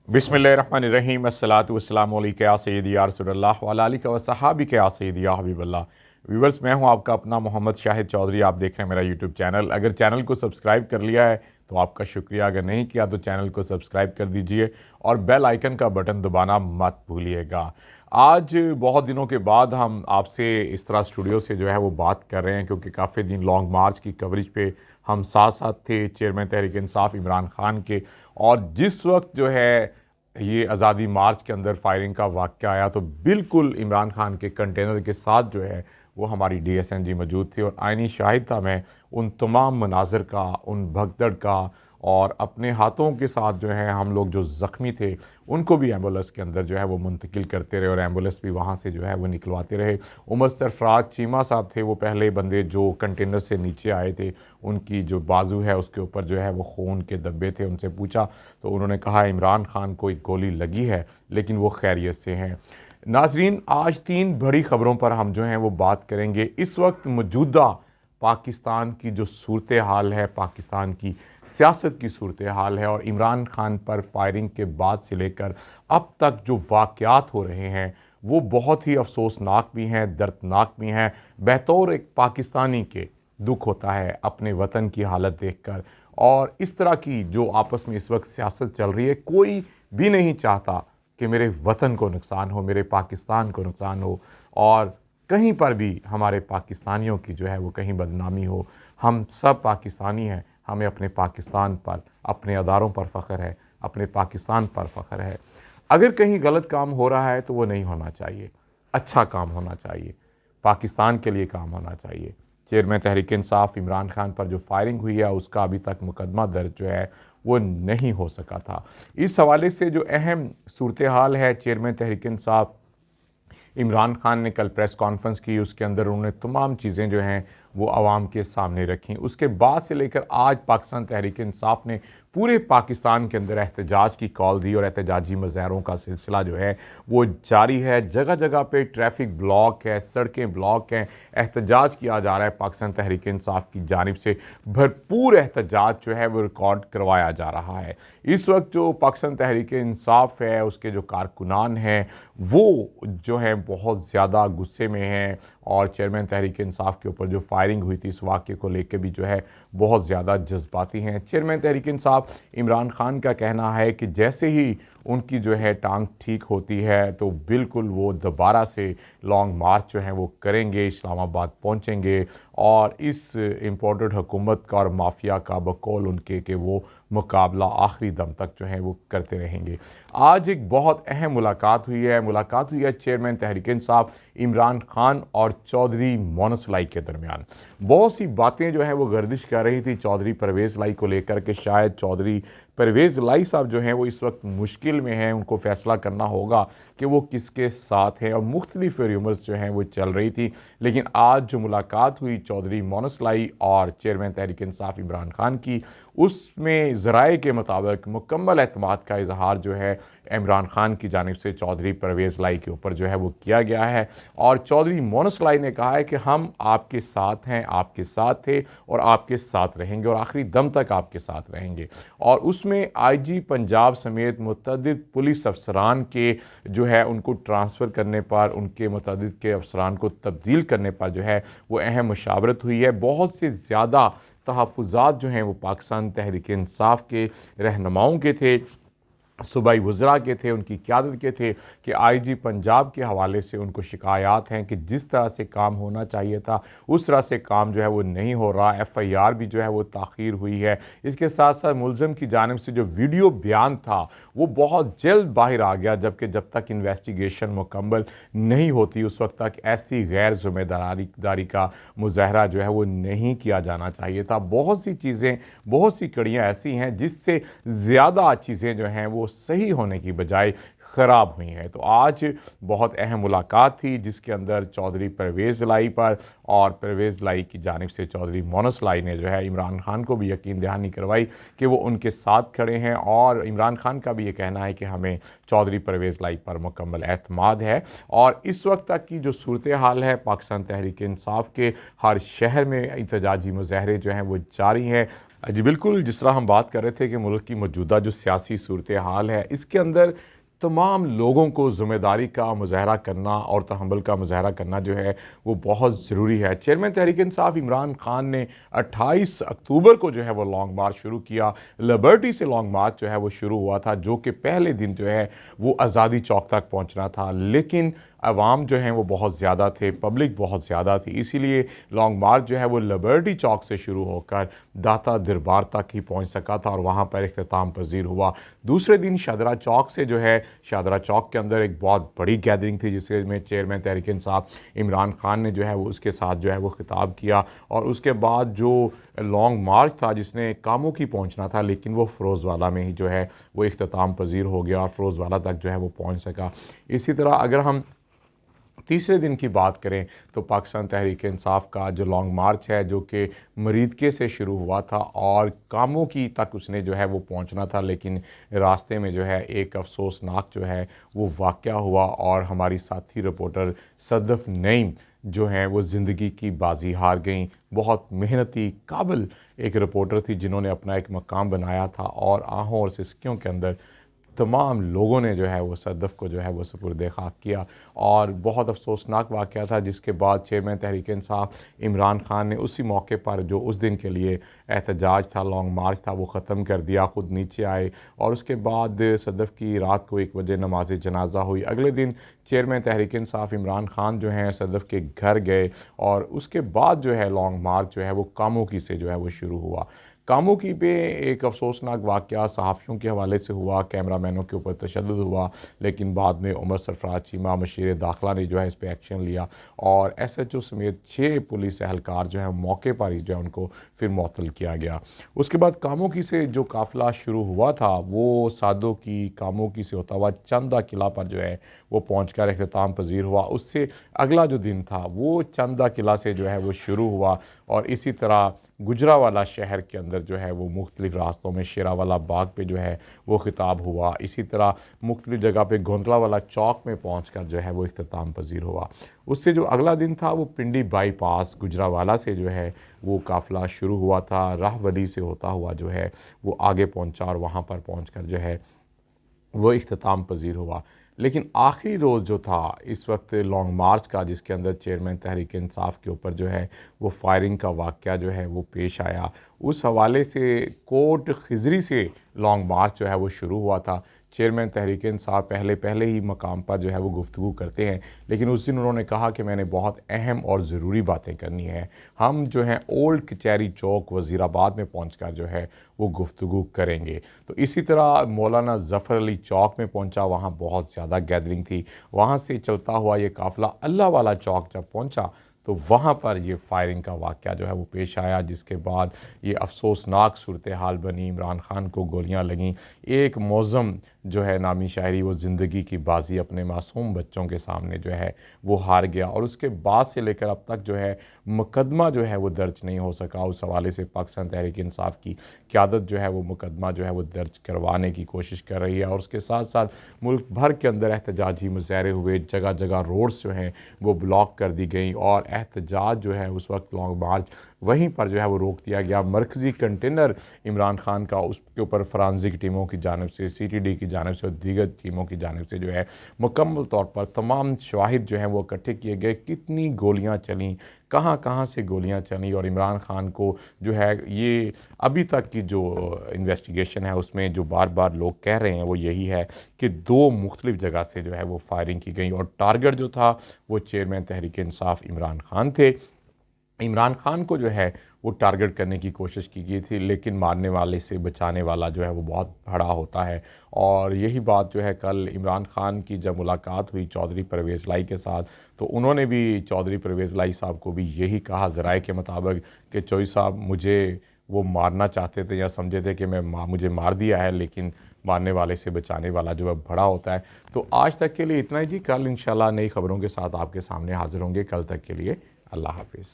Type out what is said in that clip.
बिस्मिल्लाहिर्रहमानिर्रहीम अस्सलातु वस्सलामु अलैका या सय्यदी या रसूलल्लाह व अला आलिका व सहाबिका या सय्यदी या हबीबल्लाह। व्यूवर्स, मैं हूं आपका अपना मोहम्मद शाहिद चौधरी। आप देख रहे हैं मेरा यूट्यूब चैनल। अगर चैनल को सब्सक्राइब कर लिया है तो आपका शुक्रिया, अगर नहीं किया तो चैनल को सब्सक्राइब कर दीजिए और बेल आइकन का बटन दबाना मत भूलिएगा। आज बहुत दिनों के बाद हम आपसे इस तरह स्टूडियो से जो है वो बात कर रहे हैं, क्योंकि काफ़ी दिन लॉन्ग मार्च की कवरेज पे हम साथ साथ थे चेयरमैन तहरीक इंसाफ इमरान खान के। और जिस वक्त जो है ये आज़ादी मार्च के अंदर फायरिंग का वाक़या आया तो बिल्कुल इमरान खान के कंटेनर के साथ जो है वो हमारी DSNG मौजूद थी और आइनी शाहिद था मैं उन तमाम मनाज़र का, उन भगदड़ का। और अपने हाथों के साथ जो है हम लोग जो ज़ख्मी थे उनको भी एम्बुलेंस के अंदर जो है वो मुंतकिल करते रहे और एम्बुलेंस भी वहाँ से जो है वो निकलवाते रहे। उमर सरफराज चीमा साहब थे वो पहले बंदे जो कंटेनर से नीचे आए थे। उनकी जो बाजू है उसके ऊपर जो है वो खून के धब्बे थे। उनसे पूछा तो उन्होंने कहा इमरान खान को एक गोली लगी है लेकिन वो खैरियत से हैं। नाजरीन, आज 3 बड़ी ख़बरों पर हम जो हैं वो बात करेंगे। इस वक्त मौजूदा पाकिस्तान की जो सूरत हाल है, पाकिस्तान की सियासत की सूरत हाल है और इमरान खान पर फायरिंग के बाद से लेकर अब तक जो वाक़यात हो रहे हैं वो बहुत ही अफसोसनाक भी हैं, दर्दनाक भी हैं। बतौर एक पाकिस्तानी के दुख होता है अपने वतन की हालत देखकर। और इस तरह की जो आपस में इस वक्त सियासत चल रही है, कोई भी नहीं चाहता कि मेरे वतन को नुकसान हो, मेरे पाकिस्तान को नुकसान हो और कहीं पर भी हमारे पाकिस्तानियों की जो है वो कहीं बदनामी हो। हम सब पाकिस्तानी हैं, हमें अपने पाकिस्तान पर, अपने अदारों पर फ़ख्र है, अपने पाकिस्तान पर फ़ख्र है। अगर कहीं गलत काम हो रहा है तो वो नहीं होना चाहिए, अच्छा काम होना चाहिए, पाकिस्तान के लिए काम होना चाहिए। चेयरमैन तहरीक इंसाफ इमरान खान पर जो फायरिंग हुई है उसका अभी तक मुकदमा दर्ज जो है वो नहीं हो सका था। इस हवाले से जो अहम सूरत हाल है, चेयरमैन तहरीक इंसाफ इमरान खान ने कल प्रेस कॉन्फ्रेंस की, उसके अंदर उन्होंने तमाम चीज़ें जो हैं वो आवाम के सामने रखी। उसके बाद से लेकर आज पाकिस्तान तहरीक इंसाफ ने पूरे पाकिस्तान के अंदर एहतजाज की कॉल दी और एहतजाजी मुजाहरों का सिलसिला जो है वो जारी है। जगह जगह पे ट्रैफिक ब्लॉक है, सड़कें ब्लॉक हैं, एहतजाज किया जा रहा है। पाकिस्तान तहरीक इंसाफ की जानिब से भरपूर एहतजाज जो है वो रिकॉर्ड करवाया जा रहा है। इस वक्त जो पाकिस्तान तहरीक इंसाफ है उसके जो कारकुनान हैं वो जो है बहुत ज़्यादा गुस्से में हैं और चेयरमैन तहरीक इंसाफ के ऊपर जो फायरिंग हुई थी इस वाक़े को लेकर भी जो है बहुत ज़्यादा जज्बाती हैं। चेयरमैन तहरीक इंसाफ इमरान खान का कहना है कि जैसे ही उनकी जो है टांग ठीक होती है तो बिल्कुल वो दोबारा से लॉन्ग मार्च जो है वो करेंगे, इस्लामाबाद पहुंचेंगे और इस इम्पोर्टेड हुकूमत का और माफिया का बकौल उनके कि वो मुकाबला आखिरी दम तक जो है वो करते रहेंगे। आज एक बहुत अहम मुलाकात हुई है चेयरमैन तहरीक इंसाफ इमरान खान और चौधरी मोनस लाई के दरमियान। बहुत सी बातें जो है वो गर्दिश कर रही थी चौधरी परवेज़ लाई को लेकर कि शायद चौधरी परवेज़ लाई साहब जो हैं वो इस वक्त मुश्किल में हैं, उनको फ़ैसला करना होगा कि वो किसके साथ हैं और मुख्तलिफ र्यूमर्स जो हैं वो चल रही थी। लेकिन आज जो मुलाकात हुई चौधरी मोनस लाई और चेयरमैन तहरीक इंसाफ इमरान खान की, उसमें ज़राए के मुताबिक मुकम्मल एतमाद का इजहार जो है इमरान खान की जानिब से चौधरी परवेज़ लाई के ऊपर जो है वो किया गया है। और चौधरी मोनस लाई ने कहा है कि हम आपके साथ हैं, आपके साथ थे और आपके साथ रहेंगे और आखिरी दम तक आपके साथ रहेंगे। और उसमें IG पंजाब समेत मुतअद्दिद पुलिस अफसरान के जो है उनको ट्रांसफ़र करने पर, उनके मुतअद्दिद के अफसरान को तब्दील करने पर जो है वो अहम मुशावरत हुई है। बहुत से ज़्यादा तहफ़्फ़ुज़ात जो हैं वो पाकिस्तान तहरीक इंसाफ के रहनुमाओं के थे, सूबाई वज़रा के थे, उनकी क़यादत के थे कि IG पंजाब के हवाले से उनको शिकायत हैं कि जिस तरह से काम होना चाहिए था उस तरह से काम जो है वो नहीं हो रहा। FIR भी जो है वो ताख़ीर हुई है। इसके साथ साथ मुलज़म की जानिब से जो वीडियो बयान था वो बहुत जल्द बाहर आ गया, जबकि जब तक इन्वेस्टिगेशन मुकम्मल नहीं होती उस वक्त तक ऐसी गैर ज़िम्मेदारी का मुज़ाहरा जो है वो नहीं किया जाना चाहिए था। बहुत सी चीज़ें, बहुत सी कड़ियाँ ऐसी हैं जिससे ज़्यादा चीज़ें जो हैं वो सही होने की बजाय ख़राब हुई हैं। तो आज बहुत अहम मुलाकात थी जिसके अंदर चौधरी परवेज़ लाई पर और परवेज़ लाई की जानिब से चौधरी मोनस लाई ने जो है इमरान खान को भी यकीन दहानी करवाई कि वो उनके साथ खड़े हैं और इमरान खान का भी ये कहना है कि हमें चौधरी परवेज़ लाई पर मुकम्मल एतमाद है। और इस वक्त तक की जो सूरत हाल है पाकिस्तान तहरीक इंसाफ के हर शहर में एहतजाजी मुज़ाहरे जो हैं वो जारी हैं। جی بالکل، جس طرح ہم بات کر رہے تھے کہ ملک کی موجودہ جو سیاسی صورتحال ہے، اس کے اندر تمام لوگوں کو ذمہ داری کا مظاہرہ کرنا اور تحمل کا مظاہرہ کرنا جو ہے وہ بہت ضروری ہے۔ چیئرمین تحریک انصاف عمران خان نے 28 اکتوبر کو جو ہے وہ لانگ مارچ شروع کیا۔ لبرٹی سے لانگ مارچ جو ہے وہ شروع ہوا تھا، جو کہ پہلے دن جو ہے وہ آزادی چوک تک پہنچنا تھا، لیکن عوام جو ہیں وہ بہت زیادہ تھے، پبلک بہت زیادہ تھی، اسی لیے لانگ مارچ جو ہے وہ لبرٹی چوک سے شروع ہو کر داتا دربار تک ہی پہنچ سکا تھا اور وہاں پر اختتام پذیر ہوا۔ دوسرے دن شاہدرہ چوک سے جو ہے شاہدرہ چوک کے اندر ایک بہت بڑی گیدرنگ تھی، جس میں چیئرمین تحریک انصاف عمران خان نے جو ہے وہ اس کے ساتھ جو ہے وہ خطاب کیا، اور اس کے بعد جو لانگ مارچ تھا جس نے کاموں کی پہنچنا تھا، لیکن وہ فیروز والا میں ہی جو ہے وہ اختتام پذیر ہو گیا اور فیروز والا تک جو ہے وہ پہنچ سکا۔ اسی طرح اگر ہم تیسرے دن کی بات کریں تو پاکستان تحریک انصاف کا جو لانگ مارچ ہے، جو کہ مریدکے سے شروع ہوا تھا اور کاموں کی تک اس نے جو ہے وہ پہنچنا تھا، لیکن راستے میں جو ہے ایک افسوسناک جو ہے وہ واقعہ ہوا اور ہماری ساتھی رپورٹر صدف نعیم جو ہیں وہ زندگی کی بازی ہار گئیں۔ بہت محنتی قابل ایک رپورٹر تھی، جنہوں نے اپنا ایک مقام بنایا تھا اور آہوں اور سسکیوں کے اندر تمام لوگوں نے جو ہے وہ صدف کو جو ہے وہ سپرد خاک کیا، اور بہت افسوسناک واقعہ تھا، جس کے بعد چیئرمین تحریک انصاف عمران خان نے اسی موقع پر جو اس دن کے لیے احتجاج تھا، لانگ مارچ تھا، وہ ختم کر دیا، خود نیچے آئے، اور اس کے بعد صدف کی رات کو 1 بجے نماز جنازہ ہوئی۔ اگلے دن چیئرمین تحریک انصاف عمران خان جو ہیں صدف کے گھر گئے، اور اس کے بعد جو ہے لانگ مارچ جو ہے وہ کاموکی سے جو ہے وہ شروع ہوا۔ کاموکی پہ ایک افسوسناک واقعہ صحافیوں کے حوالے سے ہوا، کیمرہ مینوں کے اوپر تشدد ہوا، لیکن بعد میں عمر سرفراز چیمہ مشیر داخلہ نے جو ہے اس پہ ایکشن لیا، اور ایس ایچ او سمیت 6 پولیس اہلکار جو ہیں موقع پر ہی جو ہے ان کو پھر معطل کیا گیا۔ اس کے بعد کاموکی سے جو قافلہ شروع ہوا تھا وہ سادوں کی کاموکی سے ہوتا ہوا چندہ قلعہ پر جو ہے وہ پہنچ کر اختتام پذیر ہوا۔ اس سے اگلا جو دن تھا وہ چندہ قلعہ سے جو ہے وہ شروع ہوا، اور اسی طرح گجرانوالہ شہر کے اندر جو ہے وہ مختلف راستوں میں شیراوالہ باغ پہ جو ہے وہ خطاب ہوا، اسی طرح مختلف جگہ پہ گوندلا والا چوک میں پہنچ کر جو ہے وہ اختتام پذیر ہوا۔ اس سے جو اگلا دن تھا وہ پنڈی بائی پاس گجرانوالہ سے جو ہے وہ قافلہ شروع ہوا تھا، راہ ولی سے ہوتا ہوا جو ہے وہ آگے پہنچا، اور وہاں پر پہنچ کر جو ہے وہ اختتام پذیر ہوا۔ لیکن آخری روز جو تھا اس وقت لانگ مارچ کا، جس کے اندر چیئرمین تحریک انصاف کے اوپر جو ہے وہ فائرنگ کا واقعہ جو ہے وہ پیش آیا، اس حوالے سے کوٹ خضری سے لانگ مارچ جو ہے وہ شروع ہوا تھا۔ چیئرمین تحریک انصاف پہلے ہی مقام پر جو ہے وہ گفتگو کرتے ہیں، لیکن اس دن انہوں نے کہا کہ میں نے بہت اہم اور ضروری باتیں کرنی ہیں، ہم جو ہیں اولڈ کچہری چوک وزیر آباد میں پہنچ کر جو ہے وہ گفتگو کریں گے۔ تو اسی طرح مولانا ظفر علی چوک میں پہنچا، وہاں بہت زیادہ گیدرنگ تھی، وہاں سے چلتا ہوا یہ قافلہ اللہ والا چوک جب پہنچا تو وہاں پر یہ فائرنگ کا واقعہ جو ہے وہ پیش آیا، جس کے بعد یہ افسوسناک صورتحال بنی، عمران خان کو گولیاں لگیں، ایک معظم جو ہے نامی شاعری وہ زندگی کی بازی اپنے معصوم بچوں کے سامنے جو ہے وہ ہار گیا، اور اس کے بعد سے لے کر اب تک جو ہے مقدمہ جو ہے وہ درج نہیں ہو سکا۔ اس حوالے سے پاکستان تحریک انصاف کی قیادت جو ہے وہ مقدمہ جو ہے وہ درج کروانے کی کوشش کر رہی ہے، اور اس کے ساتھ ساتھ ملک بھر کے اندر احتجاجی مظاہرے ہوئے، جگہ جگہ روڈز جو ہیں وہ بلاک کر دی گئیں، اور احتجاج جو ہے اس وقت لانگ مارچ وہیں پر جو ہے وہ روک دیا گیا۔ مرکزی کنٹینر عمران خان کا، اس کے اوپر فرانزک ٹیموں کی جانب سے، سی ٹی ڈی کی جانب سے اور دیگر ٹیموں کی جانب سے جو ہے مکمل طور پر تمام شواہد جو ہیں وہ اکٹھے کیے گئے، کتنی گولیاں چلیں، کہاں سے گولیاں چلیں، اور عمران خان کو جو ہے یہ ابھی تک کی جو انویسٹیگیشن ہے اس میں جو بار بار لوگ کہہ رہے ہیں وہ یہی ہے کہ 2 مختلف جگہ سے جو ہے وہ فائرنگ کی گئی، اور ٹارگٹ جو تھا وہ چیئرمین تحریک انصاف عمران خان تھے۔ عمران خان کو جو ہے وہ ٹارگٹ کرنے کی کوشش کی گئی تھی، لیکن مارنے والے سے بچانے والا جو ہے وہ بہت بڑا ہوتا ہے، اور یہی بات جو ہے کل عمران خان کی جب ملاقات ہوئی چودھری پرویز لائی کے ساتھ، تو انہوں نے بھی چودھری پرویز لائی صاحب کو بھی یہی کہا ذرائع کے مطابق کہ چوئی صاحب مجھے وہ مارنا چاہتے تھے یا سمجھے تھے کہ مجھے مار دیا ہے، لیکن مارنے والے سے بچانے والا جو ہے بڑا ہوتا ہے۔ تو آج تک کے لیے اتنا ہی جی، کل انشاءاللہ نئی خبروں کے ساتھ آپ کے سامنے حاضر ہوں گے، کل تک کے لیے اللہ حافظ۔